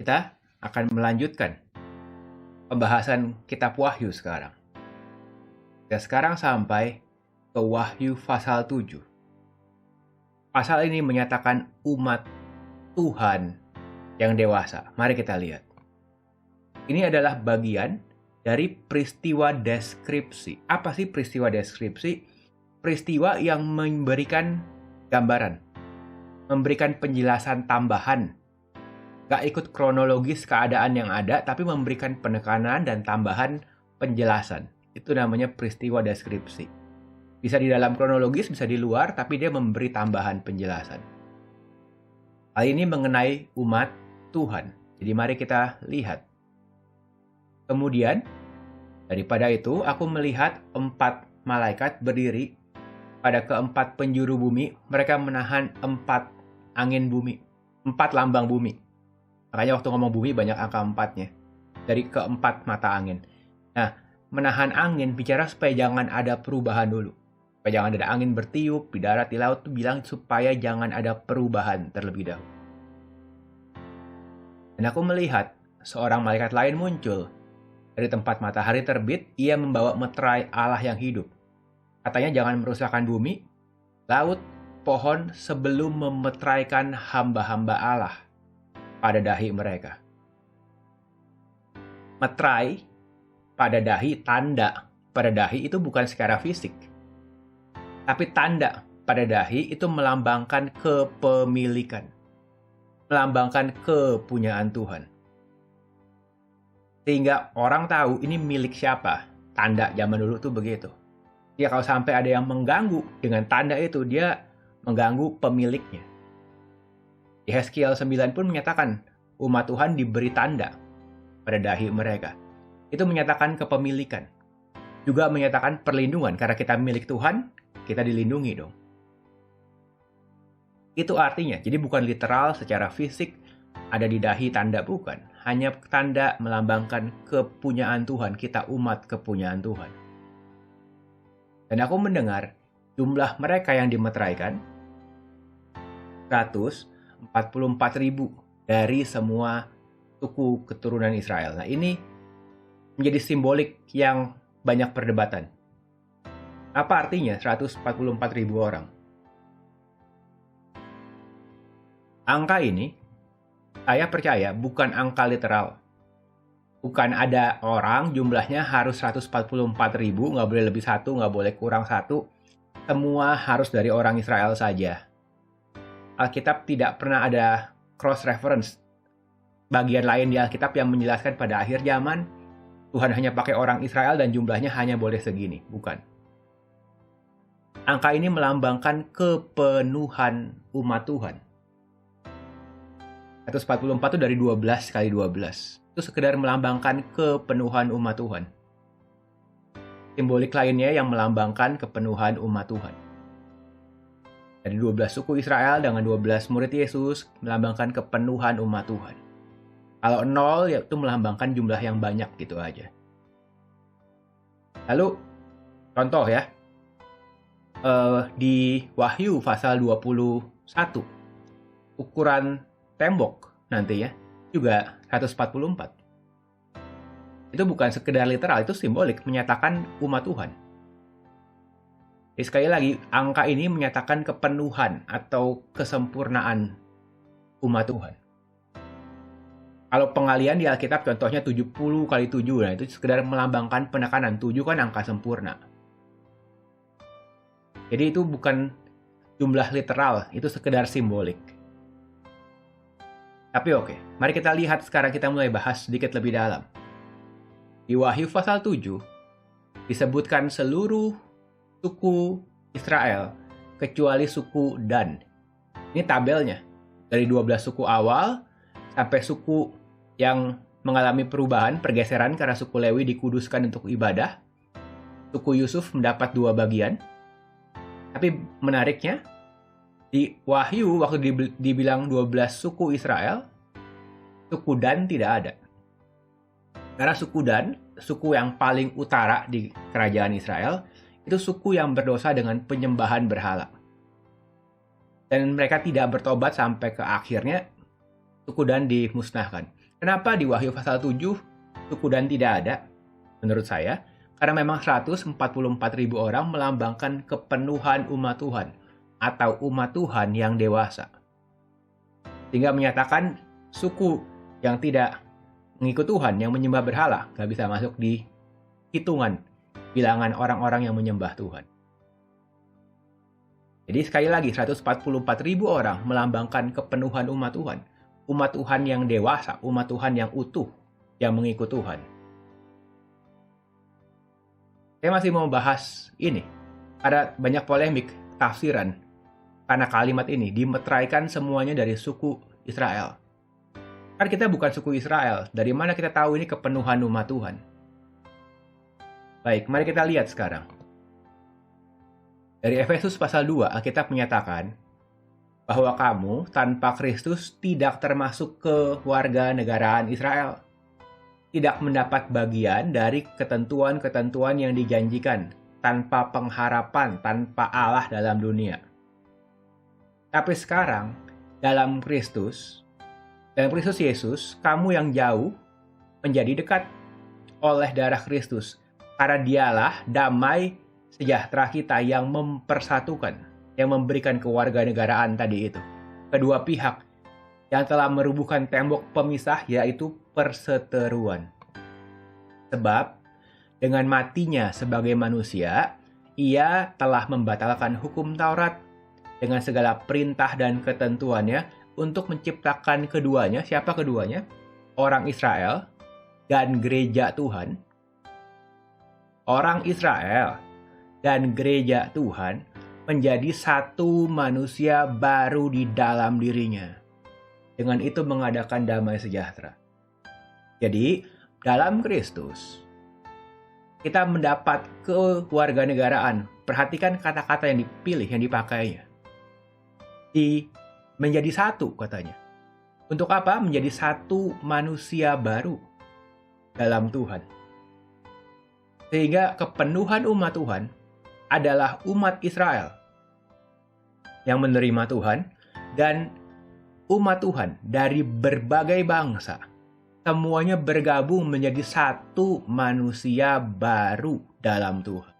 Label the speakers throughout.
Speaker 1: kita akan melanjutkan pembahasan kitab Wahyu sekarang. Kita sekarang sampai ke Wahyu pasal 7. Pasal ini menyatakan umat Tuhan yang dewasa. Mari kita lihat. Ini adalah bagian dari peristiwa deskripsi. Apa sih peristiwa deskripsi? Peristiwa yang memberikan gambaran, memberikan penjelasan tambahan. Gak ikut kronologis keadaan yang ada, tapi memberikan penekanan dan tambahan penjelasan. Itu namanya peristiwa deskripsi. Bisa di dalam kronologis, bisa di luar, tapi dia memberi tambahan penjelasan. Hal ini mengenai umat Tuhan. Jadi mari kita lihat. Kemudian, daripada itu, aku melihat 4 malaikat berdiri pada keempat penjuru bumi. Mereka menahan 4 angin bumi, 4 lambang bumi. Makanya waktu ngomong bumi banyak angka 4-nya. Dari keempat mata angin. Nah, menahan angin bicara supaya jangan ada perubahan dulu. Supaya jangan ada angin bertiup di darat, di laut. Itu bilang supaya jangan ada perubahan terlebih dahulu. Dan aku melihat seorang malaikat lain muncul. Dari tempat matahari terbit, ia membawa meterai Allah yang hidup. Katanya jangan merusakkan bumi, laut, pohon sebelum memeteraikan hamba-hamba Allah pada dahi mereka. Meterai pada dahi, tanda pada dahi itu bukan secara fisik. Tapi tanda pada dahi itu melambangkan kepemilikan. Melambangkan kepunyaan Tuhan. Sehingga orang tahu ini milik siapa. Tanda zaman dulu tuh begitu. Ya kalau sampai ada yang mengganggu dengan tanda itu, dia mengganggu pemiliknya. Yeskiel 9 pun menyatakan umat Tuhan diberi tanda pada dahi mereka. Itu menyatakan kepemilikan. Juga menyatakan perlindungan. Karena kita milik Tuhan, kita dilindungi dong. Itu artinya. Jadi bukan literal secara fisik ada di dahi tanda, bukan. Hanya tanda melambangkan kepunyaan Tuhan. Kita umat kepunyaan Tuhan. Dan aku mendengar jumlah mereka yang dimeteraikan 144.000 dari semua suku keturunan Israel. Nah ini menjadi simbolik yang banyak perdebatan. Apa artinya 144.000 orang? Angka ini saya percaya bukan angka literal. Bukan ada orang jumlahnya harus 144.000, nggak boleh lebih 1, nggak boleh kurang 1. Semua harus dari orang Israel saja. Alkitab tidak pernah ada cross-reference. Bagian lain di Alkitab yang menjelaskan pada akhir zaman, Tuhan hanya pakai orang Israel dan jumlahnya hanya boleh segini. Bukan. Angka ini melambangkan kepenuhan umat Tuhan. 144 itu dari 12 kali 12. Itu sekedar melambangkan kepenuhan umat Tuhan. Simbolik lainnya yang melambangkan kepenuhan umat Tuhan. Dari 12 suku Israel dengan 12 murid Yesus melambangkan kepenuhan umat Tuhan. Kalau 0 yaitu melambangkan jumlah yang banyak gitu aja. Lalu contoh ya. Di Wahyu pasal 21 ukuran tembok nanti ya juga 144. Itu bukan sekedar literal, itu simbolik menyatakan umat Tuhan. Jadi sekali lagi, angka ini menyatakan kepenuhan atau kesempurnaan umat Tuhan. Kalau pengalian di Alkitab contohnya 70 kali 7, nah itu sekedar melambangkan penekanan. 7 kan angka sempurna. Jadi itu bukan jumlah literal, itu sekedar simbolik. Tapi oke, mari kita lihat sekarang, kita mulai bahas sedikit lebih dalam. Di Wahyu pasal 7, disebutkan seluruh suku Israel, kecuali suku Dan. Ini tabelnya, dari 12 suku awal, sampai suku yang mengalami perubahan, pergeseran karena suku Lewi dikuduskan untuk ibadah. Suku Yusuf mendapat 2 bagian. Tapi menariknya, di Wahyu waktu dibilang 12 suku Israel, suku Dan tidak ada. Karena suku Dan, suku yang paling utara di kerajaan Israel, itu suku yang berdosa dengan penyembahan berhala. Dan mereka tidak bertobat sampai ke akhirnya suku Dan dimusnahkan. Kenapa di Wahyu pasal 7 suku Dan tidak ada? Menurut saya, karena memang 144.000 orang melambangkan kepenuhan umat Tuhan atau umat Tuhan yang dewasa. Sehingga menyatakan suku yang tidak mengikut Tuhan, yang menyembah berhala, nggak bisa masuk di hitungan bilangan orang-orang yang menyembah Tuhan. Jadi sekali lagi, 144.000 orang melambangkan kepenuhan umat Tuhan. Umat Tuhan yang dewasa, umat Tuhan yang utuh, yang mengikut Tuhan. Saya masih mau bahas ini. Ada banyak polemik tafsiran karena kalimat ini dimeteraikan semuanya dari suku Israel. Kan kita bukan suku Israel, dari mana kita tahu ini kepenuhan umat Tuhan? Baik, mari kita lihat sekarang. Dari Efesus pasal 2, Alkitab menyatakan bahwa kamu tanpa Kristus tidak termasuk ke warga negaraan Israel. Tidak mendapat bagian dari ketentuan-ketentuan yang dijanjikan, tanpa pengharapan, tanpa Allah dalam dunia. Tapi sekarang, dalam Kristus Yesus, kamu yang jauh menjadi dekat oleh darah Kristus. Karena dialah damai sejahtera kita yang mempersatukan, yang memberikan kewarganegaraan tadi itu. Kedua pihak yang telah merubuhkan tembok pemisah, yaitu perseteruan. Sebab dengan matinya sebagai manusia, ia telah membatalkan hukum Taurat dengan segala perintah dan ketentuannya untuk menciptakan keduanya. Siapa keduanya? Orang Israel dan gereja Tuhan. Orang Israel dan gereja Tuhan menjadi satu manusia baru di dalam dirinya. Dengan itu mengadakan damai sejahtera. Jadi, dalam Kristus, kita mendapat kewarganegaraan. Perhatikan kata-kata yang dipilih, yang dipakainya. Menjadi satu, katanya. Untuk apa? Menjadi satu manusia baru dalam Tuhan. Sehingga kepenuhan umat Tuhan adalah umat Israel yang menerima Tuhan, dan umat Tuhan dari berbagai bangsa. Semuanya bergabung menjadi satu manusia baru dalam Tuhan.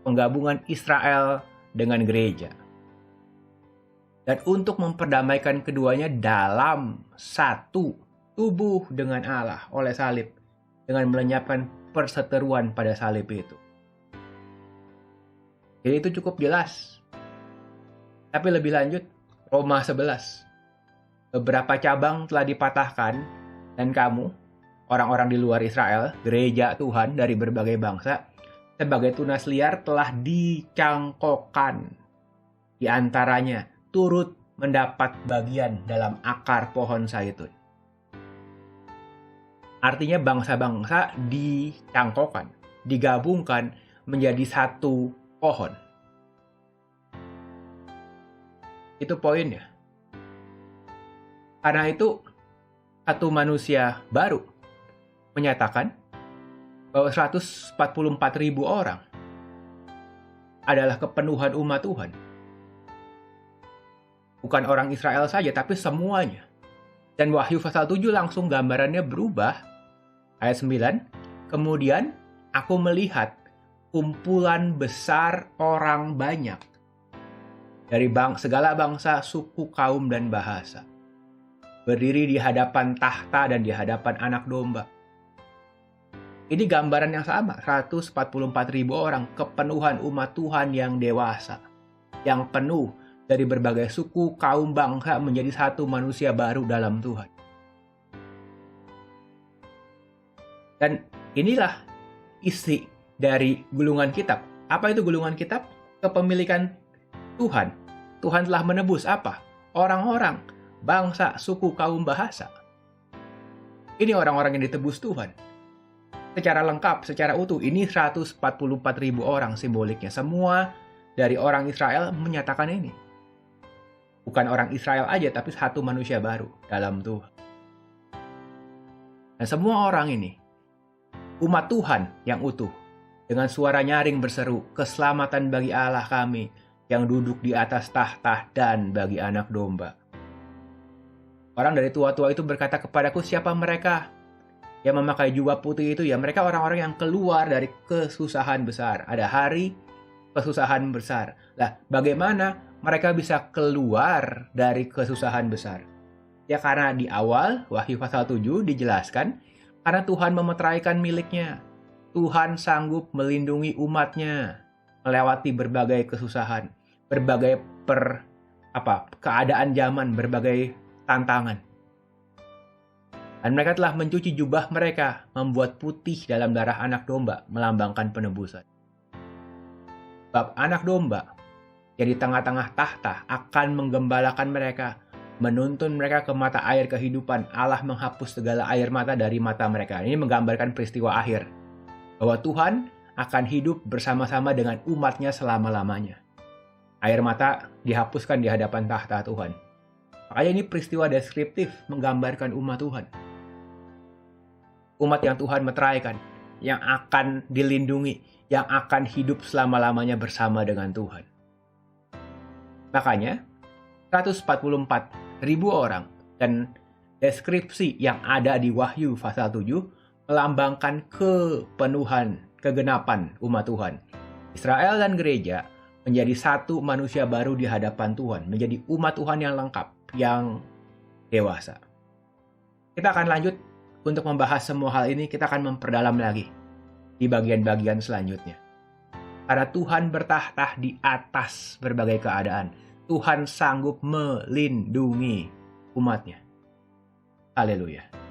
Speaker 1: Penggabungan Israel dengan gereja. Dan untuk memperdamaikan keduanya dalam satu tubuh dengan Allah oleh salib. Dengan melenyapkan perseteruan pada salib itu. Jadi itu cukup jelas. Tapi lebih lanjut, Roma 11. Beberapa cabang telah dipatahkan, dan kamu, orang-orang di luar Israel, gereja Tuhan dari berbagai bangsa, sebagai tunas liar telah dicangkokkan. Di antaranya, turut mendapat bagian dalam akar pohon zaitun. Artinya bangsa-bangsa dicangkokkan, digabungkan menjadi satu pohon. Itu poinnya. Karena itu, satu manusia baru menyatakan bahwa 144.000 orang adalah kepenuhan umat Tuhan. Bukan orang Israel saja, tapi semuanya. Dan Wahyu pasal 7 langsung gambarannya berubah. Ayat 9, kemudian aku melihat kumpulan besar orang banyak dari segala bangsa, suku, kaum, dan bahasa. Berdiri di hadapan tahta dan di hadapan anak domba. Ini gambaran yang sama, 144.000 orang, kepenuhan umat Tuhan yang dewasa. Yang penuh dari berbagai suku, kaum, bangsa menjadi satu manusia baru dalam Tuhan. Dan inilah isi dari gulungan kitab. Apa itu gulungan kitab? Kepemilikan Tuhan. Tuhan telah menebus apa? Orang-orang, bangsa, suku, kaum, bahasa. Ini orang-orang yang ditebus Tuhan. Secara lengkap, secara utuh, ini 144.000 orang simboliknya. Semua dari orang Israel menyatakan ini. Bukan orang Israel aja, tapi satu manusia baru dalam Tuhan. Dan semua orang ini, umat Tuhan yang utuh, dengan suara nyaring berseru, keselamatan bagi Allah kami yang duduk di atas tahta dan bagi anak domba. Orang dari tua-tua itu berkata kepadaku, siapa mereka yang memakai jubah putih itu? Ya, mereka orang-orang yang keluar dari kesusahan besar. Ada hari kesusahan besar. Lah, bagaimana mereka bisa keluar dari kesusahan besar? Ya, karena di awal Wahyu pasal 7 dijelaskan, karena Tuhan memeteraikan miliknya. Tuhan sanggup melindungi umatnya melewati berbagai kesusahan, berbagai keadaan zaman, berbagai tantangan. Dan mereka telah mencuci jubah mereka, membuat putih dalam darah anak domba, melambangkan penebusan. Sebab anak domba yang di tengah-tengah tahta akan menggembalakan mereka, menuntun mereka ke mata air kehidupan. Allah menghapus segala air mata dari mata mereka. Ini menggambarkan peristiwa akhir, bahwa Tuhan akan hidup bersama-sama dengan umatnya selama-lamanya. Air mata dihapuskan di hadapan tahta Tuhan. Makanya ini peristiwa deskriptif menggambarkan umat Tuhan. Umat yang Tuhan meteraikan, yang akan dilindungi, yang akan hidup selama-lamanya bersama dengan Tuhan. Makanya 144.000 orang dan deskripsi yang ada di Wahyu pasal 7 melambangkan kepenuhan, kegenapan umat Tuhan. Israel dan gereja menjadi satu manusia baru di hadapan Tuhan, menjadi umat Tuhan yang lengkap, yang dewasa. Kita akan lanjut untuk membahas semua hal ini, kita akan memperdalam lagi di bagian-bagian selanjutnya. Karena Tuhan bertahta di atas berbagai keadaan. Tuhan sanggup melindungi umatnya. Haleluya.